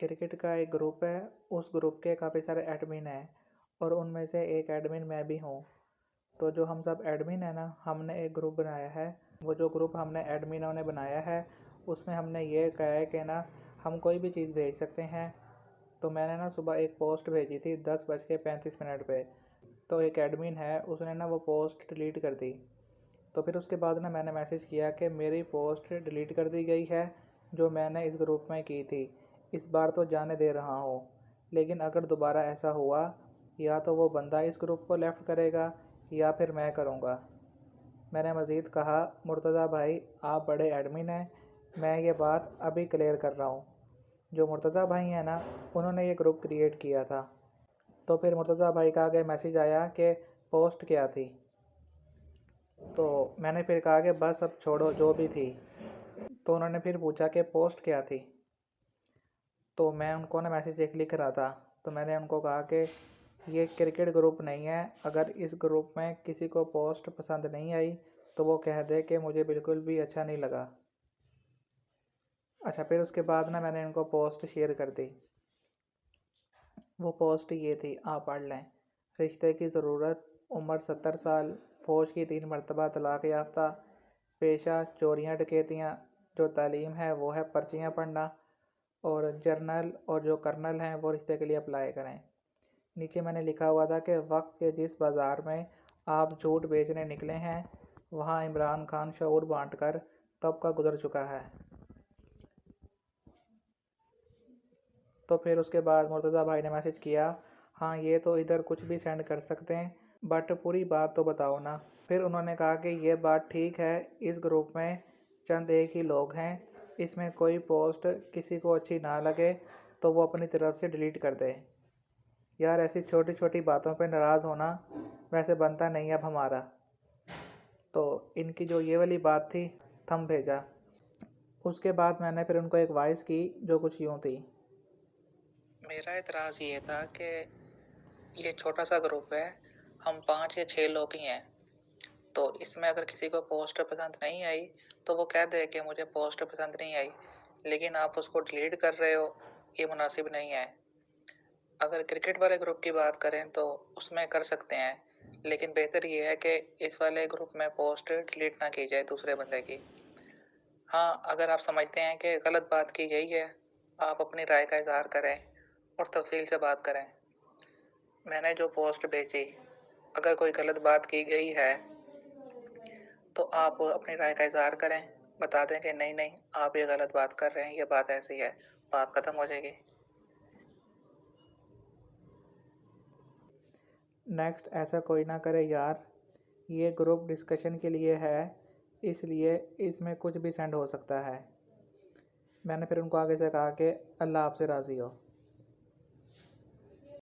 Cricket کا ایک group ہے، اس گروپ کے کافی سارے ایڈمن ہیں اور ان میں سے ایک ایڈمن میں بھی ہوں۔ تو جو ہم سب ایڈمن ہیں نا، ہم نے ایک گروپ بنایا ہے۔ وہ جو گروپ ہم نے ایڈمنوں نے بنایا ہے اس میں ہم نے یہ کہا ہے کہ نا ہم کوئی بھی چیز بھیج سکتے ہیں۔ تو میں نے نا صبح ایک پوسٹ بھیجی تھی 10:35 پہ، تو ایک ایڈمن ہے اس نے نا وہ پوسٹ ڈیلیٹ کر دی۔ تو پھر اس کے بعد نا میں نے میسیج کیا کہ میری پوسٹ ڈیلیٹ کر دی گئی ہے جو میں نے اس گروپ میں کی تھی، اس بار تو جانے دے رہا ہوں، لیکن اگر دوبارہ ایسا ہوا یا تو وہ بندہ اس گروپ کو لیفٹ کرے گا یا پھر میں کروں گا۔ میں نے مزید کہا مرتضیٰ بھائی آپ بڑے ایڈمن ہیں، میں یہ بات ابھی کلیئر کر رہا ہوں۔ جو مرتضیٰ بھائی ہیں نا انہوں نے یہ گروپ کریٹ کیا تھا۔ تو پھر مرتضیٰ بھائی کا آگے میسیج آیا کہ پوسٹ کیا تھی، تو میں نے پھر کہا کہ بس اب چھوڑو جو بھی تھی۔ تو انہوں نے پھر پوچھا کہ پوسٹ کیا تھی، تو میں ان کو نا میسیج ایک لکھ رہا تھا۔ تو میں نے ان کو کہا کہ یہ کرکٹ گروپ نہیں ہے، اگر اس گروپ میں کسی کو پوسٹ پسند نہیں آئی تو وہ کہہ دے کہ مجھے بالکل بھی اچھا نہیں لگا۔ اچھا، پھر اس کے بعد نا میں نے ان کو پوسٹ شیئر کر دی۔ وہ پوسٹ یہ تھی، آپ پڑھ لیں۔ رشتے کی ضرورت، عمر 70 سال، فوج کی 3 مرتبہ طلاق یافتہ، پیشہ چوریاں ڈکیتیاں، جو تعلیم ہے وہ ہے پرچیاں پڑھنا، اور جرنل اور جو کرنل ہیں وہ رشتے کے لیے اپلائی کریں۔ نیچے میں نے لکھا ہوا تھا کہ وقت کے جس بازار میں آپ جھوٹ بیچنے نکلے ہیں وہاں عمران خان شعور بانٹ کر کب کا گزر چکا ہے۔ تو پھر اس کے بعد مرتضیٰ بھائی نے میسیج کیا، ہاں یہ تو ادھر کچھ بھی سینڈ کر سکتے ہیں بٹ پوری بات تو بتاؤ نا۔ پھر انہوں نے کہا کہ یہ بات ٹھیک ہے، اس گروپ میں چند ایک ہی لوگ ہیں، اس میں کوئی پوسٹ کسی کو اچھی نہ لگے تو وہ اپنی طرف سے ڈیلیٹ کر دے۔ یار ایسی چھوٹی چھوٹی باتوں پہ ناراض ہونا ویسے بنتا نہیں اب ہمارا۔ تو ان کی جو یہ والی بات تھی تھم بھیجا۔ اس کے بعد میں نے پھر ان کو ایک وائس کی جو کچھ یوں تھی، میرا اعتراض یہ تھا کہ یہ چھوٹا سا گروپ ہے، ہم 5 یا 6 لوگ ہی ہیں، تو اس میں اگر کسی کو پوسٹ پسند نہیں آئی تو وہ کہہ دے کہ مجھے پوسٹ پسند نہیں آئی، لیکن آپ اس کو ڈیلیٹ کر رہے ہو، یہ مناسب نہیں ہے۔ اگر کرکٹ والے گروپ کی بات کریں تو اس میں کر سکتے ہیں، لیکن بہتر یہ ہے کہ اس والے گروپ میں پوسٹ ڈیلیٹ نہ کی جائے دوسرے بندے کی۔ ہاں اگر آپ سمجھتے ہیں کہ غلط بات کی گئی ہے، آپ اپنی رائے کا اظہار کریں اور تفصیل سے بات کریں۔ میں نے جو پوسٹ بھیجی، اگر کوئی غلط بات کی گئی ہے تو آپ اپنی رائے کا اظہار کریں، بتا دیں کہ نہیں نہیں آپ یہ غلط بات کر رہے ہیں، یہ بات ایسی ہے، بات ختم ہو جائے گی۔ نیکسٹ ایسا کوئی نہ کرے یار، یہ گروپ ڈسکشن کے لیے ہے، اس لیے اس میں کچھ بھی سینڈ ہو سکتا ہے۔ میں نے پھر ان کو آگے سے کہا کہ اللہ آپ سے راضی ہو۔